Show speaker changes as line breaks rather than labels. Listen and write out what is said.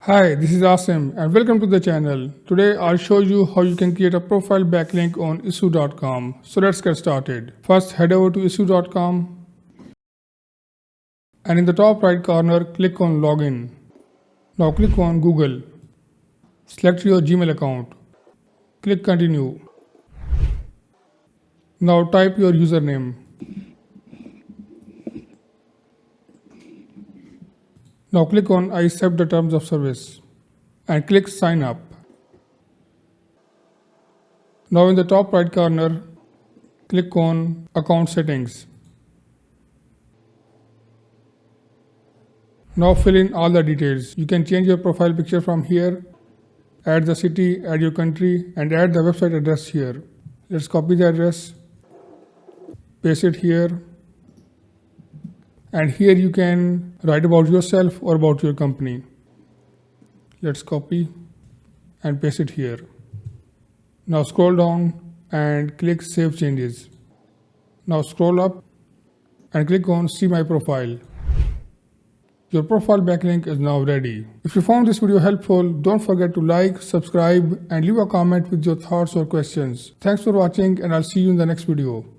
Hi, this is Asim and welcome to the channel. Today I'll show you how you can create a profile backlink on Issuu.com. So let's get started. First head over to Issuu.com and in the top right corner click on login. Now click on Google. Select your Gmail account. Click continue. Now type your username. Now click on I accept the terms of service and click sign up. Now in the top right corner, click on account settings. Now fill in all the details. You can change your profile picture from here, add the city, add your country and add the website address here. Let's copy the address, paste it here. And here you can write about yourself or about your company. Let's copy and paste it here. Now scroll down and click Save Changes. Now scroll up and click on See My Profile. Your profile backlink is now ready. If you found this video helpful, don't forget to like, subscribe and leave a comment with your thoughts or questions. Thanks for watching and I'll see you in the next video.